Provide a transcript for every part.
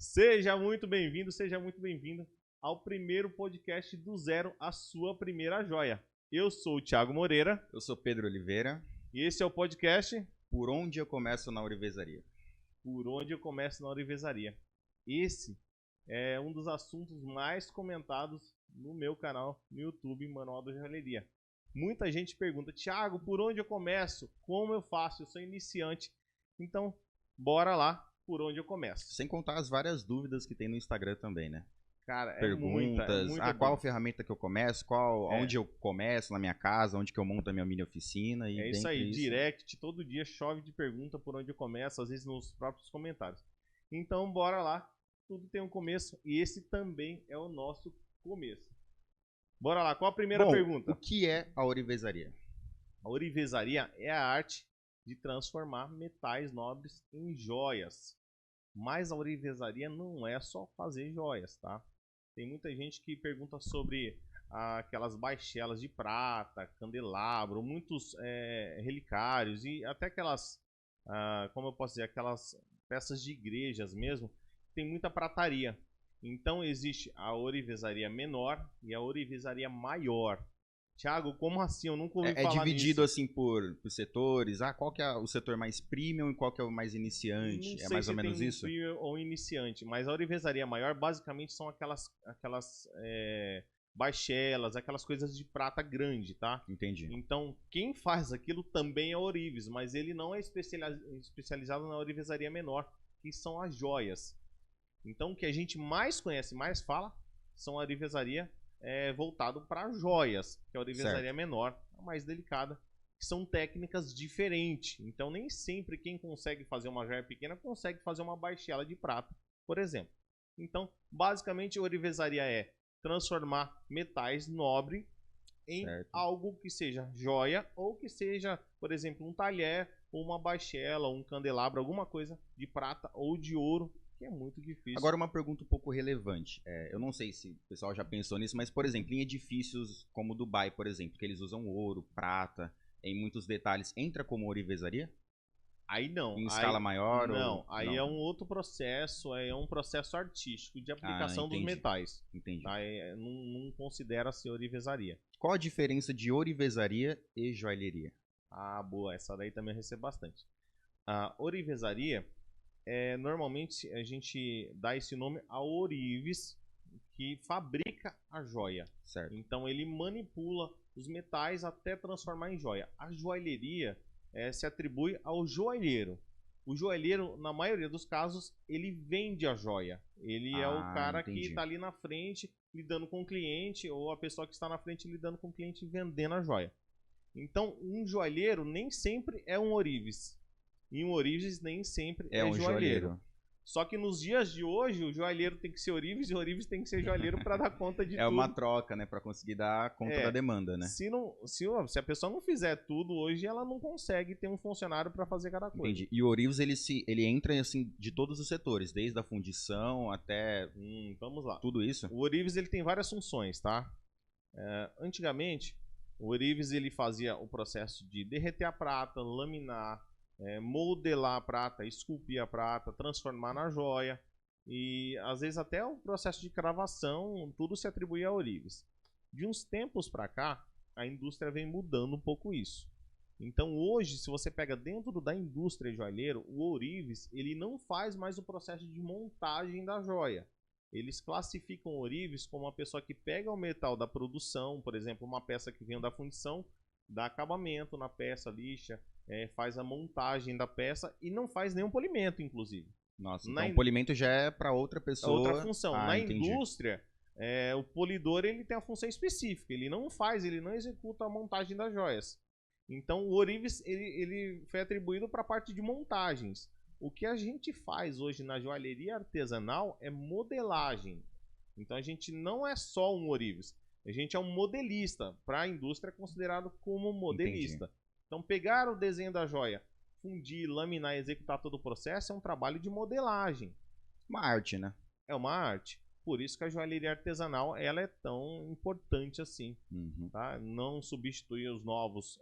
Seja muito bem-vindo, seja muito bem-vinda ao primeiro podcast do zero, a sua primeira joia. Eu sou o Thiago Moreira. Eu sou Pedro Oliveira. E esse é o podcast Por onde eu começo na ourivesaria. Por onde eu começo na ourivesaria. Esse é um dos assuntos mais comentados no meu canal no YouTube, Manual da Joalheria. Muita gente pergunta, Thiago, por onde eu começo? Como eu faço? Eu sou iniciante. Então, bora lá, por onde eu começo. Sem contar as várias dúvidas que tem no Instagram também, né? Cara, Perguntas, muita qual ferramenta que eu começo, onde eu começo na minha casa, onde que eu monto a minha mini oficina. E é isso aí, direct, todo dia chove de pergunta por onde eu começo, às vezes nos próprios comentários. Então, bora lá, tudo tem um começo e esse também é o nosso começo. Bora lá, qual a primeira pergunta? O que é a ourivesaria? A ourivesaria é a arte de transformar metais nobres em joias. Mas a ourivesaria não é só fazer joias, tá? Tem muita gente que pergunta sobre aquelas baixelas de prata, candelabro, muitos relicários e até aquelas, como eu posso dizer, aquelas peças de igrejas mesmo, tem muita prataria. Então existe a ourivesaria menor e a ourivesaria maior. Thiago, como assim? Eu nunca ouvi falar nisso. É dividido assim por setores? Qual que é o setor mais premium e qual que é o mais iniciante? É mais ou menos isso? Premium ou iniciante, mas a ourivesaria maior basicamente são aquelas baixelas, aquelas coisas de prata grande, tá? Entendi. Então, quem faz aquilo também é ourives, mas ele não é especializado na ourivesaria menor, que são as joias. Então, o que a gente mais conhece, mais fala, são a ourivesaria voltado para joias, que é a ourivesaria menor, a mais delicada, que são técnicas diferentes. Então, nem sempre quem consegue fazer uma joia pequena consegue fazer uma baixela de prata, por exemplo. Então, basicamente, a ourivesaria é transformar metais nobres em algo que seja joia ou que seja, por exemplo, um talher, ou uma baixela, ou um candelabro, alguma coisa de prata ou de ouro, que é muito difícil. Agora uma pergunta um pouco relevante. Eu não sei se o pessoal já pensou nisso, mas, por exemplo, em edifícios como Dubai, por exemplo, que eles usam ouro, prata, em muitos detalhes, entra como ourivesaria? Aí não. Em escala maior? Não, aí é um outro processo, é um processo artístico de aplicação dos metais. Entendi. Aí não considera-se ourivesaria. Qual a diferença de ourivesaria e joalheria? Boa, essa daí também eu recebo bastante. A ourivesaria, normalmente a gente dá esse nome ao ourives que fabrica a joia. Certo. Então ele manipula os metais até transformar em joia. A joalheria se atribui ao joalheiro. O joalheiro, na maioria dos casos, ele vende a joia. Ele é o cara que está ali na frente lidando com o cliente, ou a pessoa que está na frente lidando com o cliente e vendendo a joia. Então, um joalheiro nem sempre é um ourives. E um ourives nem sempre é um joalheiro. Só que nos dias de hoje, o joalheiro tem que ser ourives e o ourives tem que ser joalheiro para dar conta de tudo. É uma troca, né? Para conseguir dar conta da demanda, né? Se a pessoa não fizer tudo hoje, ela não consegue ter um funcionário para fazer cada coisa. Entendi. E o ourives, ele entra assim de todos os setores, desde a fundição até... Vamos lá. Tudo isso? O ourives ele tem várias funções, tá? Antigamente, o ourives ele fazia o processo de derreter a prata, laminar, modelar a prata, esculpir a prata, transformar na joia e às vezes até o processo de cravação, tudo se atribuía a ourives. De uns tempos para cá, a indústria vem mudando um pouco isso. Então hoje, se você pega dentro da indústria joalheiro, o ourives ele não faz mais o processo de montagem da joia. Eles classificam o ourives como uma pessoa que pega o metal da produção, por exemplo, uma peça que vem da fundição, dá acabamento na peça, lixa, faz a montagem da peça e não faz nenhum polimento, inclusive. Nossa, então o polimento já é para outra pessoa. Outra função. Na indústria, o polidor ele tem a função específica. Ele não executa a montagem das joias. Então o ourives ele foi atribuído para a parte de montagens. O que a gente faz hoje na joalheria artesanal é modelagem. Então a gente não é só um ourives. A gente é um modelista. Para a indústria é considerado como modelista. Entendi. Então pegar o desenho da joia, fundir, laminar e executar todo o processo é um trabalho de modelagem. Uma arte, né? É uma arte. Por isso que a joalheria artesanal ela é tão importante assim. Tá? Não substitui os novos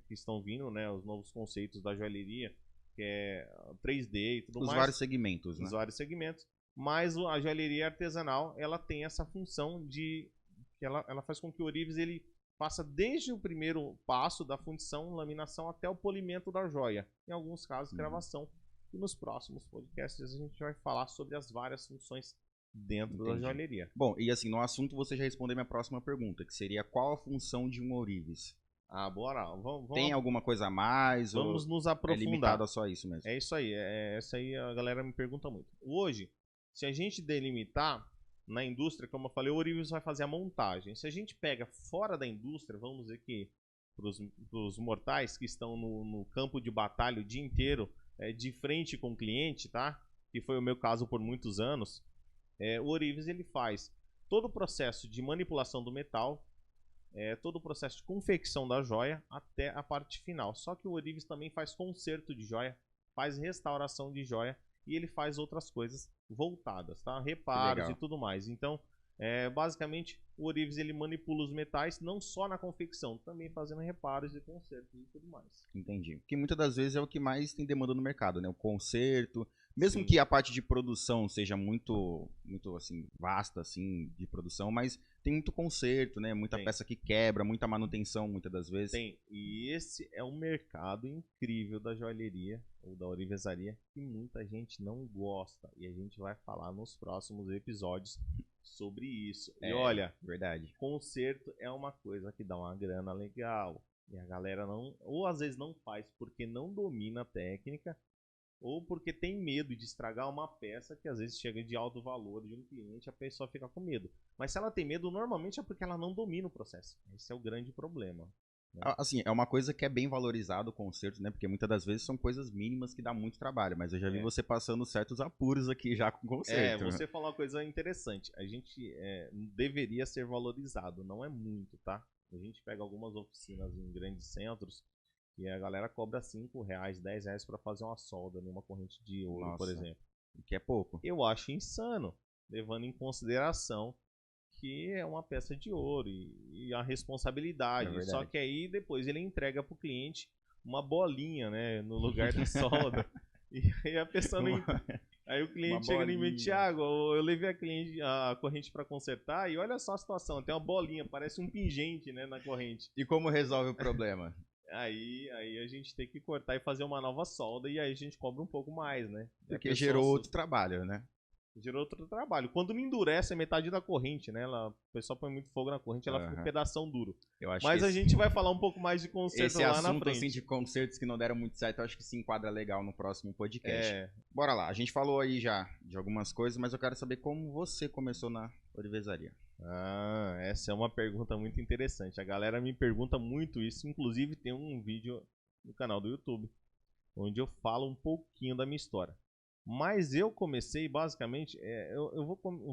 que estão vindo, né? Os novos conceitos da joalheria, que é 3D e tudo mais. Os vários segmentos, né? Os vários segmentos. mas a joalheria artesanal, ela tem essa função de que ela faz com que o ourives ele passa desde o primeiro passo da fundição, laminação até o polimento da joia. Em alguns casos, cravação. E nos próximos podcasts a gente vai falar sobre as várias funções dentro da joalheria. Bom, e assim, no assunto você já respondeu minha próxima pergunta, que seria qual a função de um ourives? Bora. Vamos tem alguma coisa a mais? Vamos nos aprofundar. É limitado a só isso mesmo? É isso aí. Essa aí a galera me pergunta muito. Hoje, se a gente delimitar na indústria, como eu falei, o ourives vai fazer a montagem. Se a gente pega fora da indústria, vamos dizer que para os mortais que estão no campo de batalha o dia inteiro, de frente com o cliente, tá? Que foi o meu caso por muitos anos. O ourives ele faz todo o processo de manipulação do metal, todo o processo de confecção da joia até a parte final. Só que o ourives também faz conserto de joia, faz restauração de joia e ele faz outras coisas voltadas, tá? Reparos e tudo mais. Então, basicamente, o ourives ele manipula os metais não só na confecção, também fazendo reparos e consertos e tudo mais. Entendi. Porque muitas das vezes é o que mais tem demanda no mercado, né? O conserto, mesmo que a parte de produção seja muito assim, vasta assim, de produção, mas tem muito conserto, né? Muita peça que quebra, muita manutenção, muitas das vezes. Tem. E esse é um mercado incrível da joalheria ou da ourivesaria que muita gente não gosta. E a gente vai falar nos próximos episódios sobre isso. E olha, verdade. Conserto é uma coisa que dá uma grana legal. E a galera não, ou às vezes não faz porque não domina a técnica, ou porque tem medo de estragar uma peça que às vezes chega de alto valor de um cliente, a pessoa fica com medo. Mas se ela tem medo, normalmente é porque ela não domina o processo. Esse é o grande problema. Né? Assim, é uma coisa que é bem valorizado o conserto, né? Porque muitas das vezes são coisas mínimas que dá muito trabalho, mas eu já vi você passando certos apuros aqui já com conserto. Você falou uma coisa interessante. A gente deveria ser valorizado, não é muito, tá? A gente pega algumas oficinas em grandes centros e a galera cobra R$5, R$10 para fazer uma solda numa corrente de ouro, por exemplo. Que é pouco. Eu acho insano, levando em consideração que é uma peça de ouro e a responsabilidade. Só que aí depois ele entrega pro cliente uma bolinha, né, no lugar da solda. E aí a pessoa não... Aí o cliente chega em mim, Thiago, eu levei a corrente para consertar e olha só a situação, tem uma bolinha, parece um pingente, né, na corrente. E como resolve o problema? Aí a gente tem que cortar e fazer uma nova solda e aí a gente cobra um pouco mais, né? Porque gerou outro trabalho, né? Gerou outro trabalho. Quando não endurece, é metade da corrente, né? O pessoal põe muito fogo na corrente, ela fica um pedação duro. Mas a gente vai falar um pouco mais de conserto lá na frente. Esse assunto assim, de consertos que não deram muito certo, eu acho que se enquadra legal no próximo podcast. Bora lá, a gente falou aí já de algumas coisas, mas eu quero saber como você começou na ourivesaria. Essa é uma pergunta muito interessante. A galera me pergunta muito isso. Inclusive tem um vídeo no canal do YouTube onde eu falo um pouquinho da minha história. Mas eu comecei basicamente, eu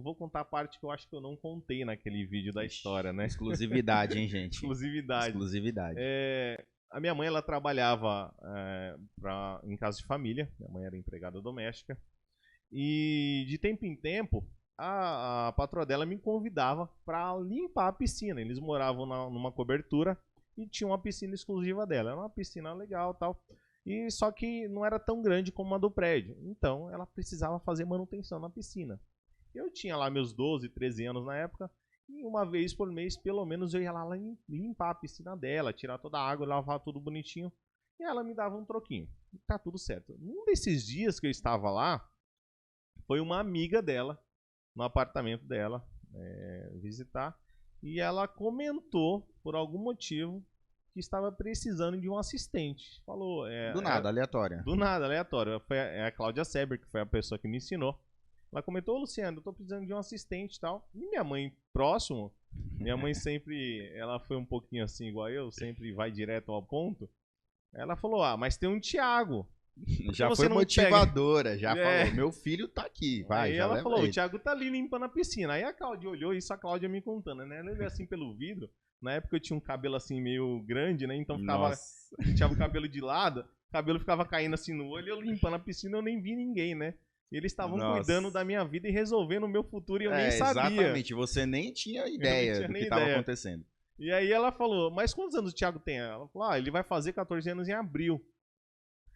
vou contar a parte que eu acho que eu não contei naquele vídeo da história, né? Exclusividade, hein, gente? Exclusividade. A minha mãe, ela trabalhava em casa de família. Minha mãe era empregada doméstica. E de tempo em tempo, a patroa dela me convidava para limpar a piscina. Eles moravam numa cobertura e tinha uma piscina exclusiva dela. Era uma piscina legal e tal. E só que não era tão grande como a do prédio. Então ela precisava fazer manutenção na piscina. Eu tinha lá meus 12, 13 anos na época. E uma vez por mês, pelo menos, eu ia lá limpar a piscina dela, tirar toda a água, lavar tudo bonitinho. E ela me dava um troquinho. E tá tudo certo. Um desses dias que eu estava lá, foi uma amiga dela, no apartamento dela, visitar. E ela comentou, por algum motivo, que estava precisando de um assistente. Falou... do nada, aleatória. Do nada, aleatória. Foi a Cláudia Seber, que foi a pessoa que me ensinou. Ela comentou, Luciano, eu tô precisando de um assistente e tal. E minha mãe, próximo, minha mãe sempre... Ela foi um pouquinho assim, igual eu, sempre vai direto ao ponto. Ela falou, mas tem um Thiago. Já foi motivadora, já falou, meu filho tá aqui. Vai, aí ela falou, o Thiago tá ali limpando a piscina. Aí a Cláudia olhou, isso a Cláudia me contando, né? Ela olhou assim pelo vidro. Na época eu tinha um cabelo assim meio grande, né? Então ficava. Tinha o cabelo de lado, o cabelo ficava caindo assim no olho, eu limpando a piscina, eu nem vi ninguém, né? Eles estavam cuidando da minha vida e resolvendo o meu futuro e eu nem sabia. Exatamente, você nem tinha ideia do que estava acontecendo. E aí ela falou, mas quantos anos o Thiago tem? Ela falou, ele vai fazer 14 anos em abril.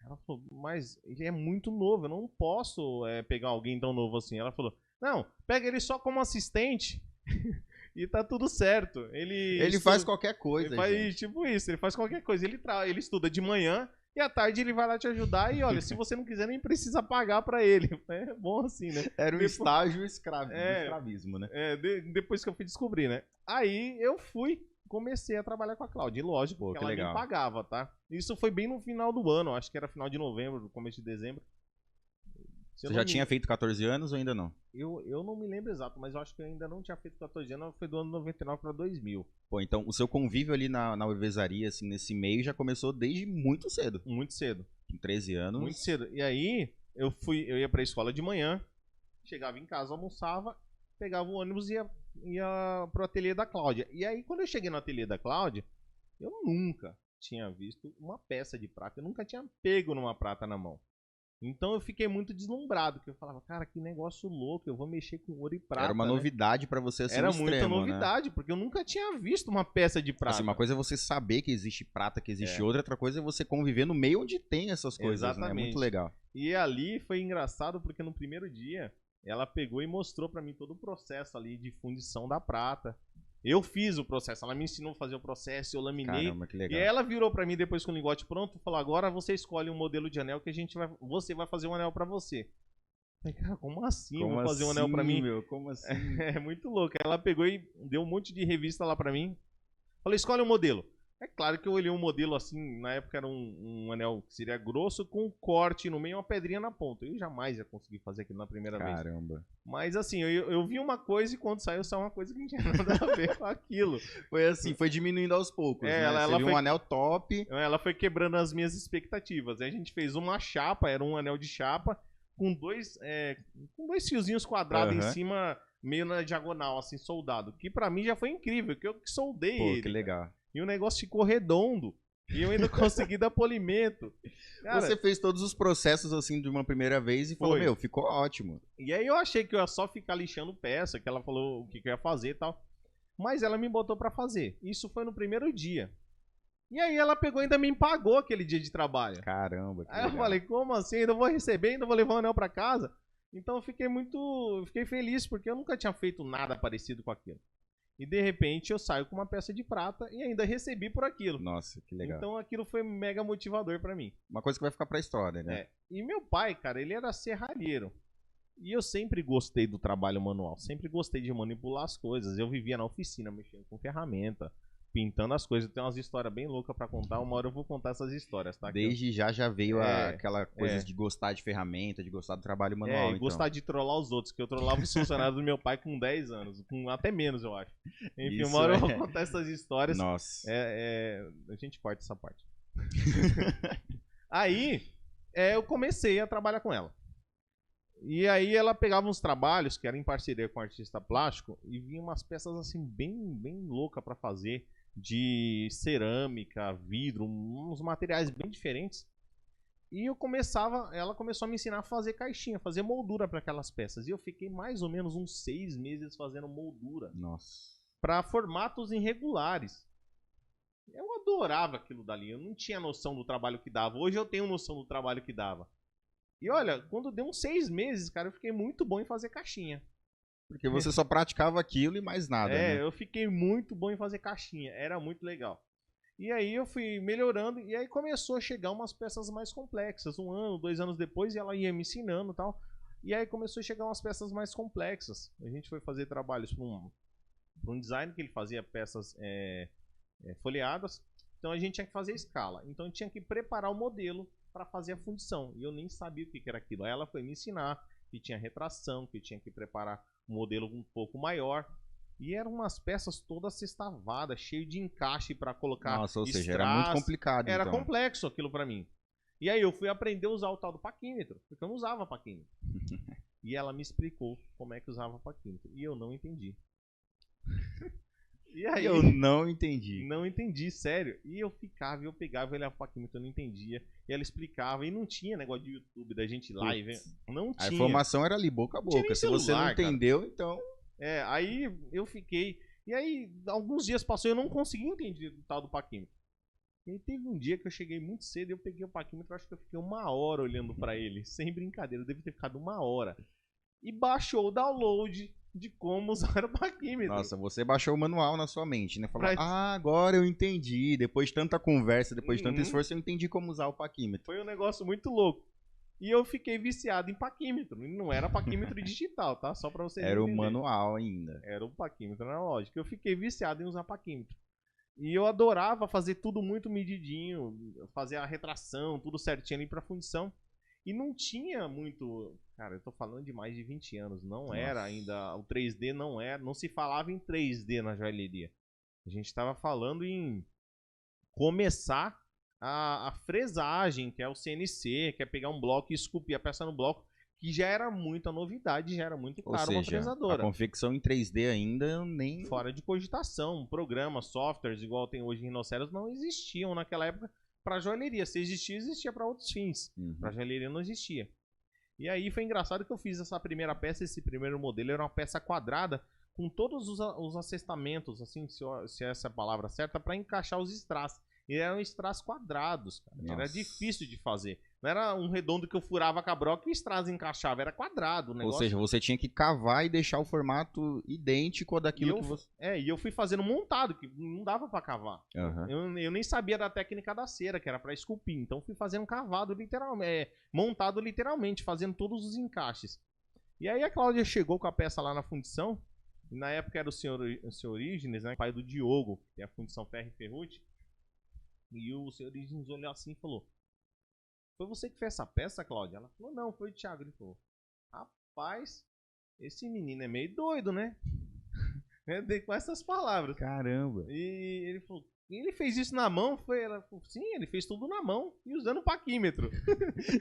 Ela falou, mas ele é muito novo, eu não posso pegar alguém tão novo assim. Ela falou, não, pega ele só como assistente e tá tudo certo. Ele faz qualquer coisa, ele faz gente. tipo isso, ele faz qualquer coisa. Ele estuda de manhã e à tarde ele vai lá te ajudar e olha, se você não quiser nem precisa pagar pra ele. É bom assim, né? Era um estágio escravismo, né? Depois que eu fui descobrir, né? Aí eu comecei a trabalhar com a Cláudia. E lógico, Pô, que que ela legal. me pagava, tá? Isso foi bem no final do ano, acho que era final de novembro, começo de dezembro. Você já tinha feito 14 anos ou ainda não? Eu não me lembro exato, mas eu acho que eu ainda não tinha feito 14 anos, foi do ano 99 para 2000. Pô, então o seu convívio ali na Uivesaria, assim, nesse meio, já começou desde muito cedo. Muito cedo. Com 13 anos. Muito cedo. E aí, eu ia pra escola de manhã, chegava em casa, almoçava, pegava o ônibus e ia pro ateliê da Cláudia. E aí, quando eu cheguei no ateliê da Cláudia, eu nunca tinha visto uma peça de prata, eu nunca tinha pego numa prata na mão. Então eu fiquei muito deslumbrado, que eu falava, cara, que negócio louco, eu vou mexer com ouro e prata. Era uma novidade pra você, assim, Era no extremo, muita novidade, né? porque eu nunca tinha visto uma peça de prata. Assim, uma coisa é você saber que existe prata, que existe É. outra coisa é você conviver no meio onde tem essas coisas, né? É Exatamente. muito legal. E ali foi engraçado, porque no primeiro dia, ela pegou e mostrou pra mim todo o processo ali de fundição da prata. Eu fiz o processo, ela me ensinou a fazer o processo, eu laminei. Caramba, que legal. E ela virou pra mim depois com o lingote pronto e falou, agora você escolhe um modelo de anel que você vai fazer um anel pra você. Eu falei, cara, como assim? Como Vou fazer um anel pra mim? Meu, como assim? É muito louco. Ela pegou e deu um monte de revista lá pra mim. Falei, escolhe um modelo. É claro que eu olhei um modelo assim, na época era um anel que seria grosso, com um corte no meio e uma pedrinha na ponta. Eu jamais ia conseguir fazer aquilo na primeira vez. Caramba. Mas assim, eu vi uma coisa e quando saiu uma coisa que não tinha nada a ver com aquilo. Foi assim, foi diminuindo aos poucos, né? Ela Você viu foi... um anel top. Ela foi quebrando as minhas expectativas. Aí a gente fez uma chapa, era um anel de chapa, com dois fiozinhos quadrados em cima, meio na diagonal, assim, soldado. Que pra mim já foi incrível, que eu que soldei ele. Pô, que legal. E o negócio ficou redondo. E eu ainda consegui dar polimento. Cara, você fez todos os processos assim de uma primeira vez e falou, Foi. meu, ficou ótimo. E aí eu achei que eu ia só ficar lixando peça, que ela falou o que eu ia fazer e tal. Mas ela me botou pra fazer. Isso foi no primeiro dia. E aí ela pegou e ainda me pagou aquele dia de trabalho. Caramba, que Aí legal. eu falei, como assim? Ainda vou receber, ainda vou levar o anel pra casa? Então eu fiquei feliz, porque eu nunca tinha feito nada parecido com aquilo. E de repente eu saio com uma peça de prata e ainda recebi por aquilo. Nossa, que legal. Então aquilo foi mega motivador pra mim. Uma coisa que vai ficar pra história, né? E meu pai, cara, ele era serralheiro. E eu sempre gostei do trabalho manual, sempre gostei de manipular as coisas. Eu vivia na oficina mexendo com ferramenta, pintando as coisas. Tem umas histórias bem loucas pra contar, uma hora eu vou contar essas histórias, tá? Desde já veio aquela coisa de gostar de ferramenta, de gostar do trabalho manual. E gostar de trollar os outros, que eu trollava os funcionários do meu pai com 10 anos, com até menos, eu acho. Enfim, uma hora eu vou contar essas histórias. Nossa. A gente corta essa parte. Aí, eu comecei a trabalhar com ela. E aí ela pegava uns trabalhos, que era em parceria com um artista plástico, e vinha umas peças assim, bem loucas pra fazer, de cerâmica, vidro, uns materiais bem diferentes. E ela começou a me ensinar a fazer caixinha, fazer moldura para aquelas peças. E eu fiquei mais ou menos uns 6 meses fazendo moldura. Nossa. Para formatos irregulares. Eu adorava aquilo dali, eu não tinha noção do trabalho que dava. Hoje eu tenho noção do trabalho que dava. E olha, quando deu uns 6 meses, cara, eu fiquei muito bom em fazer caixinha. Porque você só praticava aquilo e mais nada, né? Eu fiquei muito bom em fazer caixinha, era muito legal. E aí eu fui melhorando, e aí começou a chegar umas peças mais complexas. 1 ano, 2 anos depois, e ela ia me ensinando e tal. E aí começou a chegar umas peças mais complexas. A gente foi fazer trabalhos para um design que ele fazia peças folheadas. Então a gente tinha que fazer escala. Então a gente tinha que preparar o modelo para fazer a fundição. E eu nem sabia o que era aquilo. Aí ela foi me ensinar que tinha retração, que tinha que preparar um modelo um pouco maior. E eram umas peças todas sextavadas, cheio de encaixe para colocar. Nossa, ou seja, era muito complicado. Era então. complexo aquilo para mim. E aí eu fui aprender a usar o tal do paquímetro, porque eu não usava paquímetro. E ela me explicou como é que usava paquímetro. E eu não entendi. E aí, eu não entendi. Não entendi, sério. E eu pegava, eu olhava o paquímetro, eu não entendia. E ela explicava, e não tinha negócio de YouTube da gente lá e ver. Não tinha. A informação era ali boca a boca. Se você não entendeu, então. Aí eu fiquei. E aí, alguns dias passou e eu não consegui entender o tal do paquímetro. E aí teve um dia que eu cheguei muito cedo e eu peguei o paquímetro, acho que eu fiquei 1 hora olhando pra ele, sem brincadeira, eu devo ter ficado 1 hora. E baixou o download de como usar o paquímetro. Nossa, você baixou o manual na sua mente, né? Falou, Pra- agora eu entendi. Depois de tanta conversa, depois de tanto Uhum. esforço, eu entendi como usar o paquímetro. Foi um negócio muito louco. E eu fiquei viciado em paquímetro. E não era paquímetro digital, tá? Só pra vocês Era o entenderem. manual ainda. Era o paquímetro analógico. Eu fiquei viciado em usar paquímetro. E eu adorava fazer tudo muito medidinho, fazer a retração, tudo certinho ali pra fundição. E não tinha muito. Cara, eu tô falando de mais de 20 anos. Não era Nossa. ainda. O 3D não era. Não se falava em 3D na joalheria. A gente tava falando em começar a fresagem, que é o CNC, que é pegar um bloco e esculpir a peça no bloco, que já era muita novidade, já era muito Ou caro uma seja, a fresadora. confecção em 3D ainda nem... Fora de cogitação, programas, softwares, igual tem hoje em Rhinoceros, não existiam naquela época para joalheria. Se existia, existia para outros fins. Uhum. Para joalheria não existia. E aí foi engraçado que eu fiz essa primeira peça, esse primeiro modelo era uma peça quadrada com todos os assestamentos, assim, se essa é a palavra certa, para encaixar os strass. E eram strass quadrados, cara. Era Nossa. difícil de fazer. Não era um redondo que eu furava com a broca e o strass encaixava, era quadrado o Ou negócio. seja, você tinha que cavar e deixar o formato idêntico ao daquilo que você... E eu fui fazendo montado, que não dava pra cavar. Uhum. Eu nem sabia da técnica da cera, que era pra esculpir. Então fui fazendo cavado literalmente, montado literalmente, fazendo todos os encaixes. E aí a Cláudia chegou com a peça lá na fundição. E na época era o senhor Orígenes, né, pai do Diogo, que é a fundição Ferro e Ferrute. E o senhor Orígenes olhou assim e falou: foi você que fez essa peça, Cláudia? Ela falou: não, foi o Thiago. Ele falou: rapaz, esse menino é meio doido, né? Com essas palavras. Caramba. E ele falou: ele fez isso na mão? Ela falou: sim, ele fez tudo na mão e usando o paquímetro.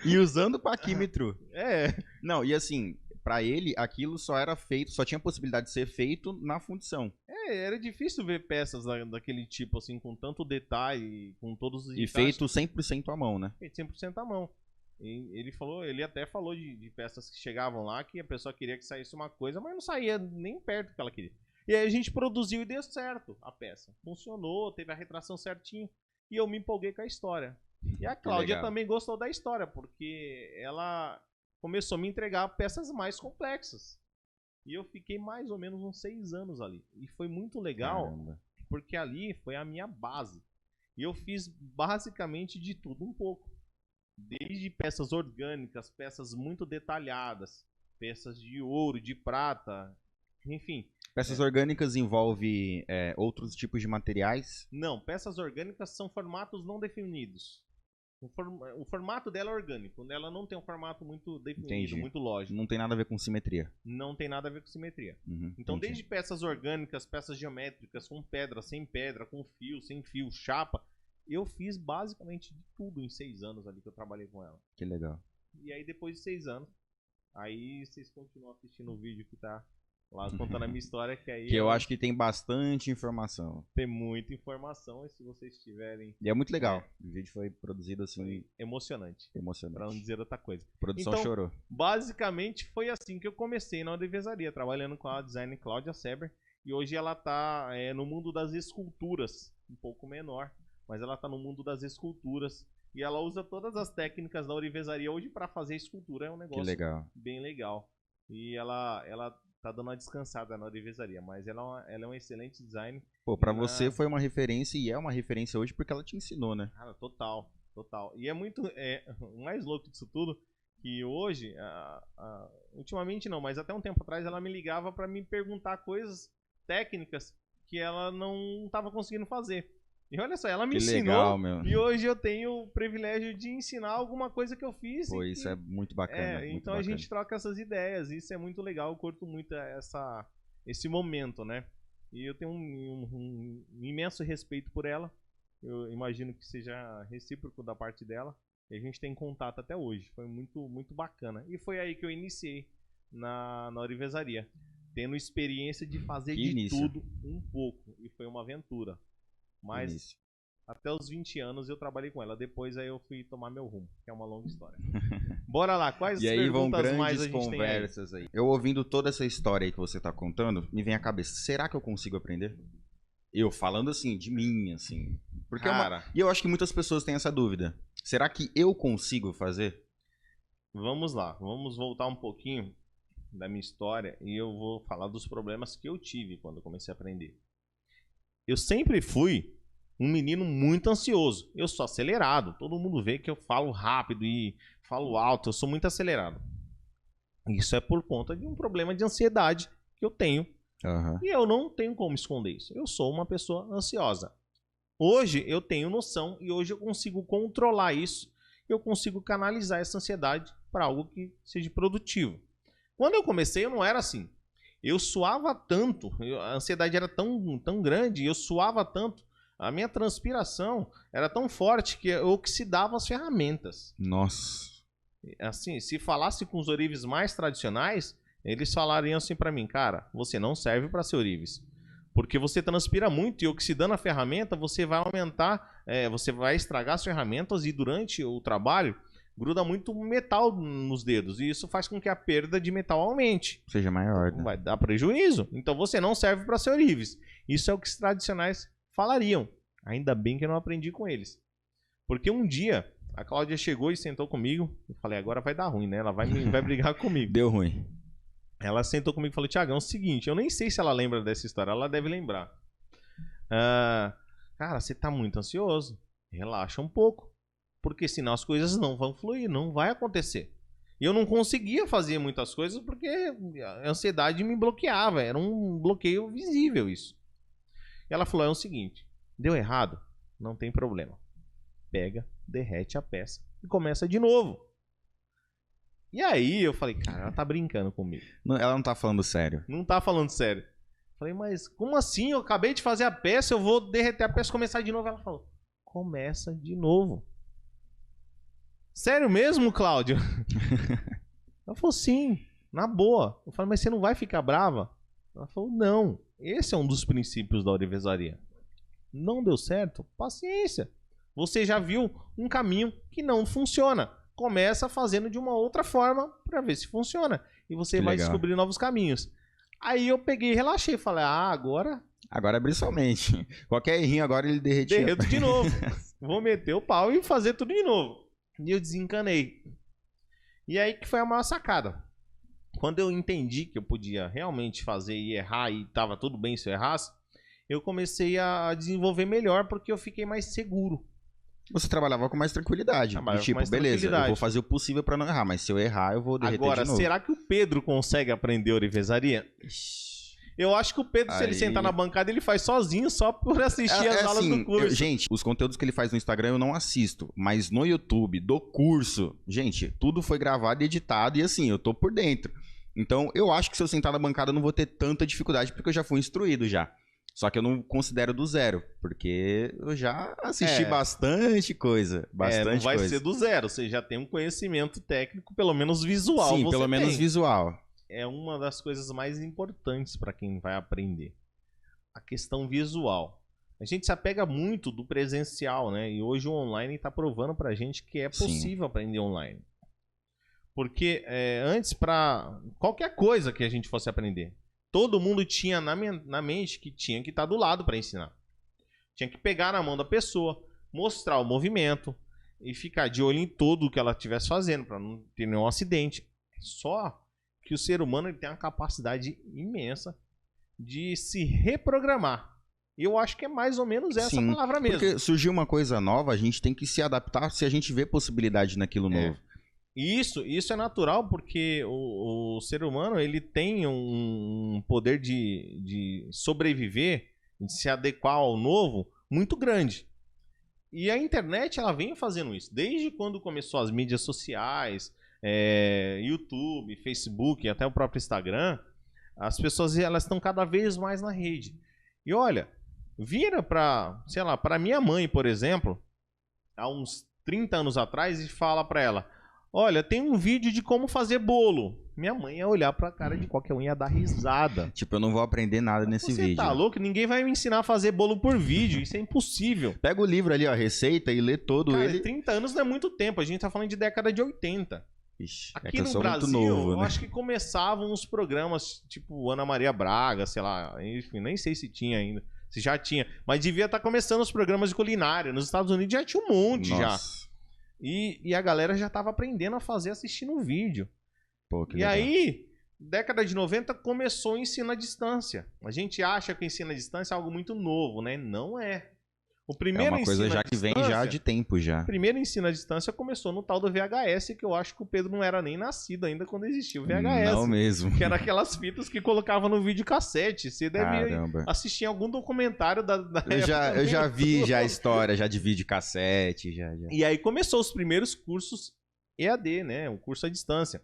E usando o paquímetro. É. Não, e assim, pra ele, aquilo só era feito, só tinha possibilidade de ser feito na fundição. Era difícil ver peças daquele tipo, assim, com tanto detalhe, com todos os E encaixes. feito 100% à mão, né? Feito 100% à mão. E ele até falou de peças que chegavam lá que a pessoa queria que saísse uma coisa, mas não saía nem perto do que ela queria. E aí a gente produziu e deu certo a peça. Funcionou, teve a retração certinho. E eu me empolguei com a história. E a Cláudia legal. também gostou da história, porque ela começou a me entregar peças mais complexas. E eu fiquei mais ou menos uns 6 anos ali. E foi muito legal, Caramba. porque ali foi a minha base. E eu fiz basicamente de tudo um pouco. Desde peças orgânicas, peças muito detalhadas, peças de ouro, de prata, enfim. Peças orgânicas envolve outros tipos de materiais? Não, peças orgânicas são formatos não definidos. O formato dela é orgânico, ela não tem um formato muito definido, Entendi. muito lógico. Não tem nada a ver com simetria. Não tem nada a ver com simetria. Uhum, Então, entendi. desde peças orgânicas, peças geométricas, com pedra, sem pedra, com fio, sem fio, chapa, eu fiz basicamente de tudo em 6 anos ali que eu trabalhei com ela. Que legal. E aí, depois de 6 anos, aí vocês continuam assistindo o vídeo que tá lá contando a minha história, que aí Que eu acho que tem bastante informação. tem muita informação, e se vocês tiverem... E é muito legal. O vídeo foi produzido assim, Foi emocionante, pra não emocionante. dizer outra coisa. A produção Então, chorou. Basicamente foi assim que eu comecei na Orivesaria, trabalhando com a designer Cláudia Seber. E hoje ela tá no mundo das esculturas, um pouco menor, mas ela tá no mundo das esculturas. E ela usa todas as técnicas da Orivesaria hoje para fazer escultura, é um Que negócio legal. bem legal. E ela tá dando uma descansada na Orivesaria, mas ela é um excelente design. Pô, pra E você foi uma referência e é uma referência hoje porque ela te ensinou, né? Cara, total. E é muito. O mais louco disso tudo, que hoje, ultimamente não, mas até um tempo atrás, ela me ligava pra me perguntar coisas técnicas que ela não tava conseguindo fazer. E olha só, ela me Que ensinou. legal, meu. E hoje eu tenho o privilégio de ensinar alguma coisa que eu fiz. Pô, e isso que- é muito bacana. muito então a bacana. gente troca essas ideias. Isso é muito legal. Eu curto muito esse momento, né? E eu tenho um imenso respeito por ela. Eu imagino que seja recíproco da parte dela. E a gente tem contato até hoje. Foi muito, muito bacana. E foi aí que eu iniciei na Orivesaria. Tendo experiência de fazer Que de início. tudo um pouco. E foi uma aventura. Mas Início. até os 20 anos eu trabalhei com ela. Depois aí eu fui tomar meu rumo. Que é uma longa história. Bora lá. Quais E aí vão perguntas mais a grandes gente tem aí? conversas aí. Eu ouvindo toda essa história aí que você tá contando, me vem à cabeça, será que eu consigo aprender? Eu falando assim, de mim, assim. Porque Cara, e eu acho que muitas pessoas têm essa dúvida. Será que eu consigo fazer? vamos lá. Vamos voltar um pouquinho da minha história e eu vou falar dos problemas que eu tive quando eu comecei a aprender. Eu sempre fui um menino muito ansioso. Eu sou acelerado. Todo mundo vê que eu falo rápido e falo alto. Eu sou muito acelerado. Isso é por conta de um problema de ansiedade que eu tenho. Aham. E eu não tenho como esconder isso. Eu sou uma pessoa ansiosa. Hoje eu tenho noção e hoje eu consigo controlar isso. Eu consigo canalizar essa ansiedade para algo que seja produtivo. Quando eu comecei, eu não era assim. Eu suava tanto, a ansiedade era tão grande, eu suava tanto, a minha transpiração era tão forte que eu oxidava as ferramentas. Nossa. Assim, se falasse com os ourives mais tradicionais, eles falariam assim para mim, cara, você não serve para ser ourives. Porque você transpira muito e oxidando a ferramenta, você vai aumentar, você vai estragar as ferramentas e durante o trabalho gruda muito metal nos dedos. E isso faz com que a perda de metal aumente. Seja maior, né? Vai dar prejuízo. Então você não serve para ser ourives. Isso é o que os tradicionais falariam. Ainda bem que eu não aprendi com eles. Porque um dia a Cláudia chegou e sentou comigo. Eu falei, agora vai dar ruim, né? Ela vai brigar comigo. Deu ruim. Ela sentou comigo e falou, Thiago, é o seguinte, eu nem sei se ela lembra dessa história, ela deve lembrar. Cara, você tá muito ansioso. Relaxa um pouco. Porque senão as coisas não vão fluir, não vai acontecer. E eu não conseguia fazer muitas coisas porque a ansiedade me bloqueava. Era um bloqueio visível isso. E ela falou, é o seguinte, deu errado? Não tem problema. Pega, derrete a peça e começa de novo. E aí eu falei, cara, ela tá brincando comigo. Ela não tá falando sério. Não tá falando sério. Falei, mas como assim? Eu acabei de fazer a peça, eu vou derreter a peça e começar de novo. Ela falou, começa de novo. Sério mesmo, Cláudio? Ela falou, sim, na boa. Eu falei, mas você não vai ficar brava? Ela falou, não. Esse é um dos princípios da ourivesaria. Não deu certo? Paciência. Você já viu um caminho que não funciona. Começa fazendo de uma outra forma para ver se funciona. E você Que vai legal. descobrir novos caminhos. Aí eu peguei e relaxei. Falei, agora Agora abriu sua mente. Qualquer errinho agora ele derretia. derreto de novo. Vou meter o pau e fazer tudo de novo. E eu desencanei. E aí que foi a maior sacada. Quando eu entendi que eu podia realmente fazer e errar e tava tudo bem se eu errasse, eu comecei a desenvolver melhor porque eu fiquei mais seguro. Você trabalhava com mais tranquilidade. Trabalhava Tipo, com mais beleza, tranquilidade. eu vou fazer o possível pra não errar, mas se eu errar, eu vou derreter Agora, de novo. será que o Pedro consegue aprender ourivesaria? Eu acho que o Pedro, se ele Aí- sentar na bancada, ele faz sozinho só por assistir as aulas do curso. gente, os conteúdos que ele faz no Instagram eu não assisto, mas no YouTube, do curso, gente, tudo foi gravado e editado e assim, eu tô por dentro. Então, eu acho que se eu sentar na bancada eu não vou ter tanta dificuldade porque eu já fui instruído já. Só que eu não considero do zero, porque eu já assisti bastante coisa, bastante não vai coisa. ser do zero, você já tem um conhecimento técnico, pelo menos visual. Sim, você pelo menos tem. visual. É uma das coisas mais importantes para quem vai aprender. A questão visual. A gente se apega muito do presencial, né? E hoje o online está provando pra gente que é Sim. possível aprender online. Porque antes, para qualquer coisa que a gente fosse aprender, todo mundo tinha na mente que tinha que estar do lado para ensinar. Tinha que pegar na mão da pessoa, mostrar o movimento e ficar de olho em tudo que ela estivesse fazendo para não ter nenhum acidente. Só que o ser humano ele tem uma capacidade imensa de se reprogramar. E eu acho que é mais ou menos essa Sim, palavra mesmo. Porque surgiu uma coisa nova, a gente tem que se adaptar se a gente vê possibilidade naquilo novo. Isso é natural porque o ser humano ele tem um poder de sobreviver, de se adequar ao novo muito grande. E a internet ela vem fazendo isso. Desde quando começou as mídias sociais, YouTube, Facebook, até o próprio Instagram, as pessoas elas estão cada vez mais na rede. E olha, vira para, sei lá, para minha mãe, por exemplo, há uns 30 anos atrás e fala para ela: olha, tem um vídeo de como fazer bolo. Minha mãe ia olhar pra cara de qualquer um e ia dar risada. Tipo, eu não vou aprender nada nesse Você vídeo. tá louco? Ninguém vai me ensinar a fazer bolo por vídeo. Isso é impossível. Pega o livro ali, ó, receita, e lê todo Cara, ele. 30 anos não é muito tempo. A gente tá falando de década de 80. Ixi, Aqui é que eu no sou Brasil, muito novo, eu né? acho que começavam os programas tipo Ana Maria Braga, sei lá. Enfim, nem sei se tinha ainda. Se já tinha. Mas devia estar começando os programas de culinária. Nos Estados Unidos já tinha um monte já. E a galera já tava aprendendo a fazer assistindo um vídeo. Pô, que e legal. aí, década de 90, começou o ensino à distância. A gente acha que o ensino à distância é algo muito novo, né? Não é. O É primeiro uma coisa ensino já à que vem já distância- de tempo já. O primeiro ensino à distância começou no tal do VHS, que eu acho que o Pedro não era nem nascido ainda quando existia o VHS. Não mesmo. Que era aquelas fitas que colocava no videocassete. Você deve Caramba. assistir algum documentário da Eu já vi já a história, já de videocassete, já. E aí começou os primeiros cursos EAD, né? O curso à distância.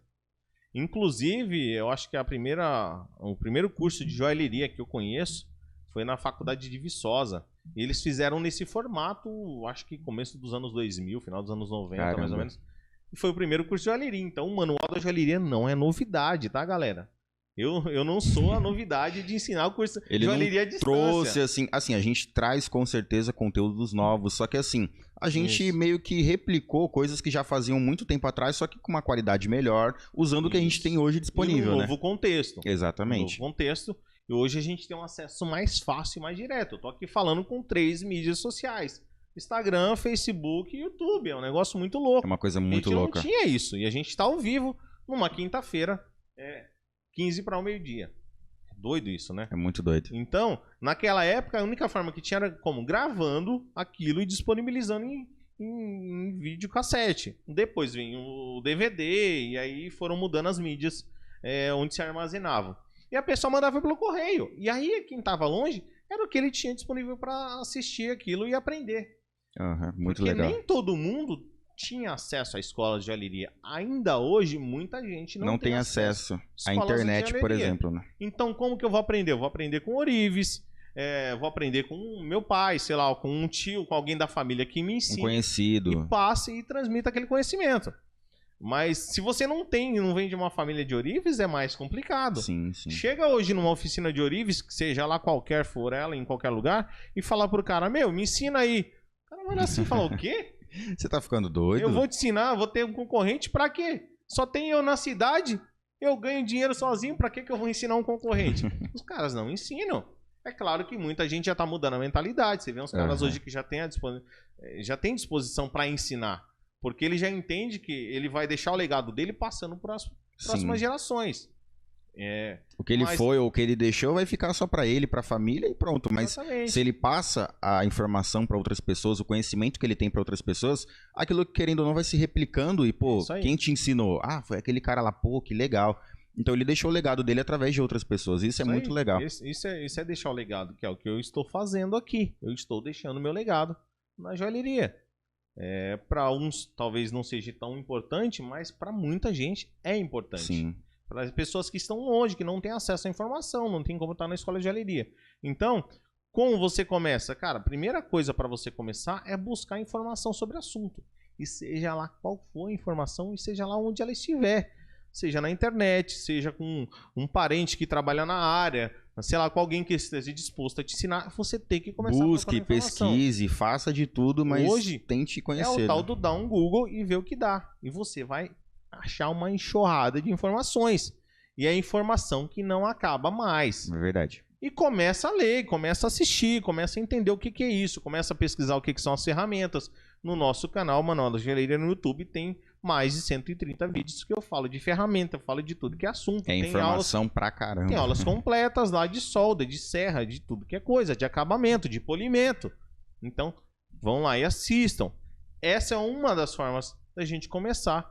Inclusive, eu acho que o primeiro curso de joalheria que eu conheço foi na faculdade de Viçosa. E eles fizeram nesse formato, acho que começo dos anos 2000, final dos anos 90, mais ou Caramba. menos. E foi o primeiro curso de joalheria. Então, o manual da joalheria não é novidade, tá, galera? Eu não sou a novidade de ensinar o curso de Ele joalheria à não distância. trouxe, assim, a gente traz com certeza conteúdos novos, só que assim, a gente Isso. meio que replicou coisas que já faziam muito tempo atrás, só que com uma qualidade melhor, usando o que a gente Isso. tem hoje E disponível, num né? novo contexto. Exatamente. No contexto. E hoje a gente tem um acesso mais fácil e mais direto. Eu tô aqui falando com 3 mídias sociais: Instagram, Facebook e YouTube. É um negócio muito É louco. uma coisa A muito gente louca. não tinha isso. E a gente tá ao vivo numa quinta-feira, 15 para o meio-dia. Doido isso, né? É muito doido. Então, naquela época, a única forma que tinha era como gravando aquilo e disponibilizando em videocassete. Depois vinha o DVD, e aí foram mudando as mídias onde se armazenavam. E a pessoa mandava pelo correio. E aí, quem estava longe, era o que ele tinha disponível para assistir aquilo e aprender. Aham, muito Porque legal. nem todo mundo tinha acesso a escolas de joalheria. Ainda hoje, muita gente não Tem acesso à escolas de internet, por joalheria. exemplo, né? Então, como que eu vou aprender? Eu vou aprender com Orives, vou aprender com meu pai, sei lá, com um tio, com alguém da família que me Um ensina. conhecido. E passe e transmita aquele conhecimento. Mas se você não vem de uma família de Orives, é mais complicado. Sim, sim. Chega hoje numa oficina de Orives, que seja lá qualquer for ela, em qualquer lugar, e falar pro cara: meu, me ensina aí. O cara olha assim e fala: o quê? Você tá ficando doido? Eu vou te ensinar, vou ter um concorrente pra quê? Só tem eu na cidade, eu ganho dinheiro sozinho, pra que eu vou ensinar um concorrente? Os caras não ensinam. É claro que muita gente já tá mudando a mentalidade. Você vê uns caras hoje que já tem disposição pra ensinar. Porque ele já entende que ele vai deixar o legado dele passando para as próximas gerações. O que ele Mas- foi ou o que ele deixou vai ficar só pra ele, pra família e pronto. Mas Exatamente. se ele passa a informação pra outras pessoas, o conhecimento que ele tem pra outras pessoas, aquilo querendo ou não vai se replicando e, pô, Isso aí. quem te ensinou? Ah, foi aquele cara lá, pô, que legal. Então ele deixou o legado dele através de outras pessoas. Isso é Isso aí. muito legal. Isso é deixar o legado, que é o que eu estou fazendo aqui. Eu estou deixando meu legado na joalheria. Para uns talvez não seja tão importante, mas para muita gente é importante. Sim. Para as pessoas que estão longe, que não têm acesso à informação, não tem como estar na escola de joalheria. Então, como você começa? Cara, a primeira coisa para você começar é buscar informação sobre o assunto. E seja lá qual for a informação, e seja lá onde ela estiver. Seja na internet, seja com um parente que trabalha na área, sei lá, com alguém que esteja disposto a te ensinar, você tem que começar a Busque, procurar informação. pesquise, faça de tudo, mas Hoje tente É conhecer. o tal né? do dar um Google e ver o que dá. E você vai achar uma enxurrada de informações. E é informação que não acaba mais. É verdade. E começa a ler, começa a assistir, começa a entender o que é isso, começa a pesquisar o que são as ferramentas. No nosso canal, Manual da Joalheria no YouTube, tem mais de 130 vídeos que eu falo de ferramenta, eu falo de tudo que é assunto. É Tem informação pra caramba. Tem aulas completas lá de solda, de serra, de tudo que é coisa, de acabamento, de polimento. Então, vão lá e assistam. Essa é uma das formas da gente começar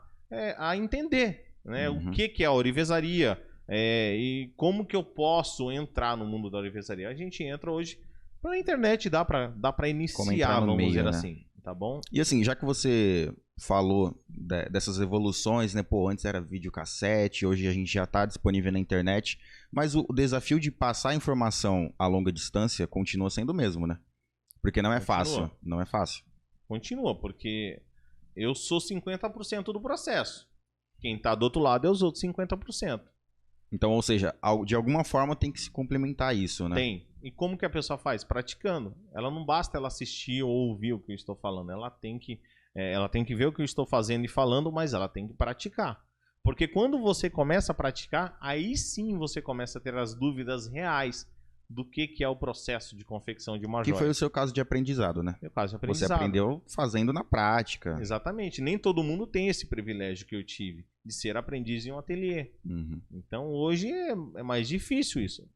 a entender, né, Uhum. o que é a orivesaria e como que eu posso entrar no mundo da orivesaria. A gente entra hoje pela internet, dá pra Como iniciar, entrar no vamos meio, dizer né? assim, tá bom? E assim, já que você falou dessas evoluções, né? Pô, antes era videocassete, hoje a gente já tá disponível na internet, mas o desafio de passar informação a longa distância continua sendo o mesmo, né? Porque não é Continua. fácil, não é fácil. Continua, porque eu sou 50% do processo. Quem tá do outro lado é os outros 50%. Então, ou seja, de alguma forma tem que se complementar isso, né? Tem. E como que a pessoa faz? Praticando. Ela não basta ela assistir ou ouvir o que eu estou falando. Ela tem que ver o que eu estou fazendo e falando, mas ela tem que praticar. Porque quando você começa a praticar, aí sim você começa a ter as dúvidas reais do que é o processo de confecção de uma Que joia. foi o seu caso de aprendizado, né? Meu caso de Você aprendizado. aprendeu fazendo na prática. Exatamente. Nem todo mundo tem esse privilégio que eu tive de ser aprendiz em um ateliê. Uhum. Então hoje é mais difícil isso.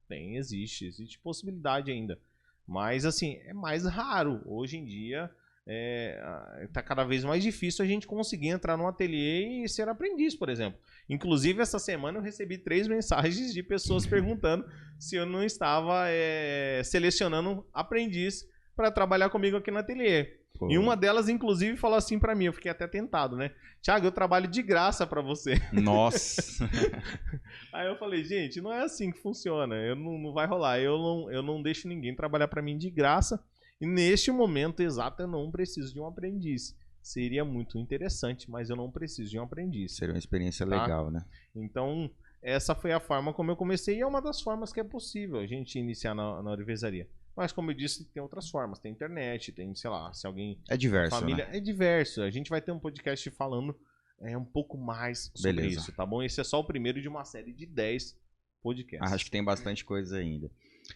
Existe possibilidade ainda. Mas assim, é mais raro. Hoje em dia tá cada vez mais difícil a gente conseguir entrar num ateliê e ser aprendiz, por exemplo. Inclusive, essa semana eu recebi 3 mensagens de pessoas perguntando se eu não estava selecionando aprendiz para trabalhar comigo aqui no ateliê. Pô. E uma delas, inclusive, falou assim para mim, eu fiquei até tentado, né? Thiago, eu trabalho de graça para você. Nossa! Aí eu falei, gente, não é assim que funciona, não vai rolar, eu não deixo ninguém trabalhar para mim de graça. E neste momento exato eu não preciso de um aprendiz. Seria muito interessante, mas eu não preciso de um aprendiz. Seria uma experiência legal, né? Então, essa foi a forma como eu comecei e é uma das formas que é possível a gente iniciar na orivesaria. Mas, como eu disse, tem outras formas. Tem internet, tem, sei lá, se alguém... É diverso, família, né? É diverso. A gente vai ter um podcast falando um pouco mais sobre isso, tá bom? Esse é só o primeiro de uma série de 10 podcasts. Acho que tem bastante coisa ainda.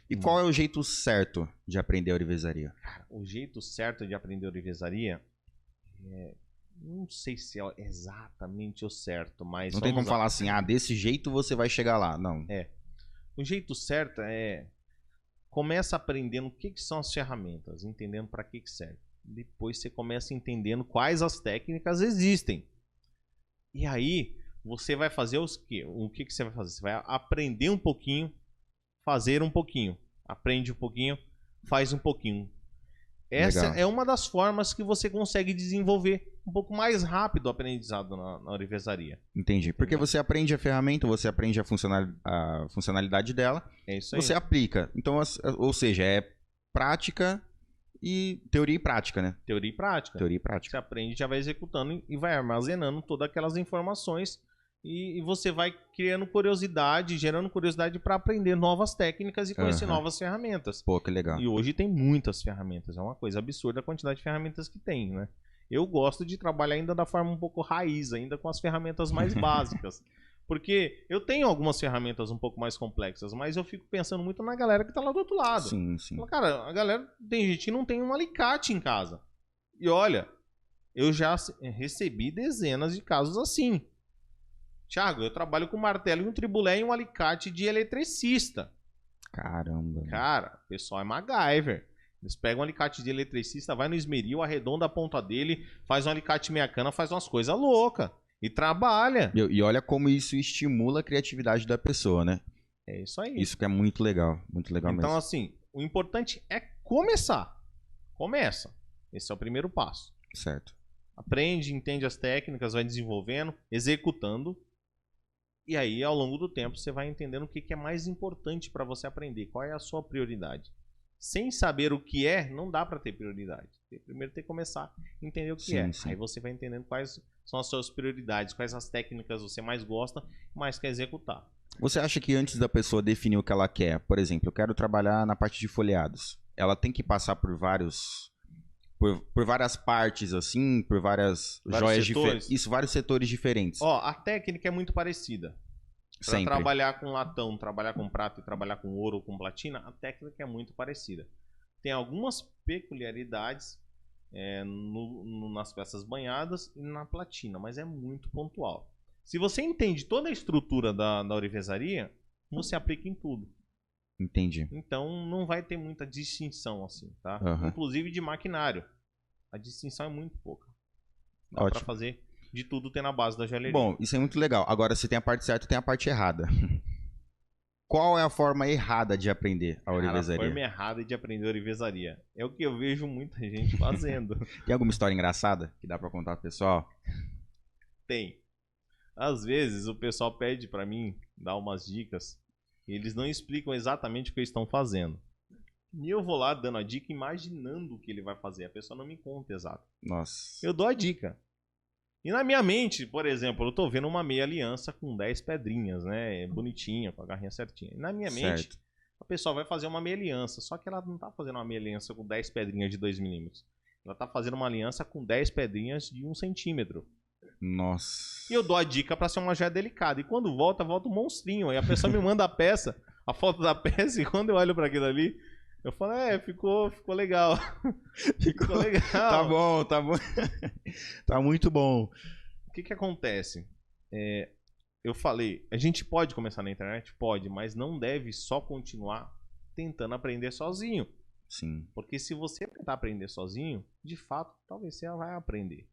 E qual é o jeito certo de aprender a orivesaria? Cara, o jeito certo de aprender orivesaria, não sei se é exatamente o certo, mas... Não tem como falar assim, desse jeito você vai chegar lá. Não. O jeito certo começa aprendendo o que são as ferramentas, entendendo para que serve. Depois você começa entendendo quais as técnicas existem. E aí, você vai fazer o que você vai fazer? Você vai aprender um pouquinho, fazer um pouquinho. Aprende um pouquinho, faz um pouquinho. Essa é uma das formas que você consegue desenvolver um pouco mais rápido o aprendizado na orivesaria. Entendi. Porque você aprende a ferramenta, você aprende a funcionalidade dela, é isso aí. Você aplica. Então, ou seja, é prática e teoria e prática, né? Teoria e prática. Teoria e prática. Você aprende, já vai executando e vai armazenando todas aquelas informações e você vai criando curiosidade, gerando curiosidade para aprender novas técnicas e conhecer novas ferramentas. Pô, que legal. E hoje tem muitas ferramentas, é uma coisa absurda a quantidade de ferramentas que tem, né? Eu gosto de trabalhar ainda da forma um pouco raiz, ainda com as ferramentas mais básicas. Porque eu tenho algumas ferramentas um pouco mais complexas, mas eu fico pensando muito na galera que tá lá do outro lado. Sim, sim. Cara, a galera, tem gente que não tem um alicate em casa. E olha, eu já recebi dezenas de casos assim. Thiago, eu trabalho com martelo e um tribulé e um alicate de eletricista. Caramba. Cara, o pessoal é MacGyver. Eles pegam um alicate de eletricista, vai no esmeril, arredonda a ponta dele, faz um alicate meia cana, faz umas coisas loucas. E trabalha. E olha como isso estimula a criatividade da pessoa, né? É isso aí. Isso que é muito legal mesmo. Então, assim, o importante é começar. Começa. Esse é o primeiro passo. Certo. Aprende, entende as técnicas, vai desenvolvendo, executando. E aí, ao longo do tempo, você vai entendendo o que é mais importante para você aprender. Qual é a sua prioridade. Sem saber o que não dá para ter prioridade. Primeiro tem que começar a entender o que é. Sim. Aí você vai entendendo quais são as suas prioridades, quais as técnicas você mais gosta e mais quer executar. Você acha que antes da pessoa definir o que ela quer, por exemplo, eu quero trabalhar na parte de folheados, ela tem que passar por várias partes, assim, por vários joias diferentes? Isso, vários setores diferentes. A técnica é muito parecida. Para Sempre. trabalhar com latão, trabalhar com prata e trabalhar com ouro ou com platina, a técnica é muito parecida. Tem algumas peculiaridades nas peças banhadas e na platina, mas é muito pontual. Se você entende toda a estrutura da orivesaria, você aplica em tudo. Entendi. Então não vai ter muita distinção assim, tá? Inclusive de maquinário. A distinção é muito pouca. Dá para fazer de tudo ter na base da joalheria. Bom, isso é muito legal. Agora, se tem a parte certa, tem a parte errada. Qual é a forma errada de aprender a orivesaria? A forma errada de aprender a orivesaria. É o que eu vejo muita gente fazendo. Tem alguma história engraçada que dá pra contar pro pessoal? Tem. Às vezes o pessoal pede pra mim dar umas dicas e eles não explicam exatamente o que eles estão fazendo. E eu vou lá dando a dica imaginando o que ele vai fazer. A pessoa não me conta exato. Nossa. Eu dou a dica. E na minha mente, por exemplo, eu tô vendo uma meia aliança com 10 pedrinhas, né? Bonitinha, com a garrinha certinha. E na minha mente, a pessoa vai fazer uma meia aliança. Só que ela não tá fazendo uma meia aliança com 10 pedrinhas de 2 milímetros. Ela tá fazendo uma aliança com 10 pedrinhas de 1 centímetro. Nossa. E eu dou a dica pra ser uma joia delicada. E quando volta um monstrinho. Aí a pessoa me manda a peça. a foto da peça e quando eu olho pra aquilo ali, eu falo, ficou legal. Ficou legal. Tá bom. Tá muito bom. O que acontece? Eu falei, a gente pode começar na internet? Pode, mas não deve só continuar tentando aprender sozinho. Sim. Porque se você tentar aprender sozinho, de fato, talvez você vai aprender.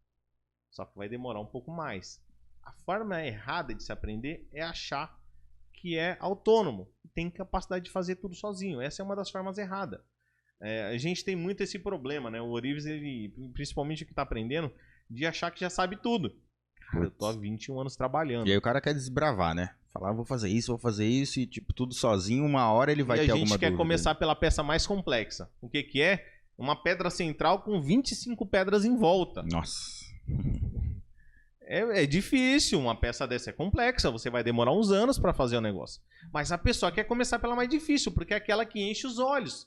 Só que vai demorar um pouco mais. A forma errada de se aprender é achar que é autônomo, tem capacidade de fazer tudo sozinho. Essa é uma das formas erradas. A gente tem muito esse problema, né? O Orives, ele, principalmente o que está aprendendo, de achar que já sabe tudo. Cara, eu tô há 21 anos trabalhando. E aí o cara quer desbravar, né? Falar, vou fazer isso, e tipo, tudo sozinho, uma hora ele vai ter alguma dúvida. A gente quer começar pela peça mais complexa. O que é? Uma pedra central com 25 pedras em volta. Nossa. É difícil, uma peça dessa é complexa, você vai demorar uns anos para fazer o negócio. Mas a pessoa quer começar pela mais difícil, porque é aquela que enche os olhos.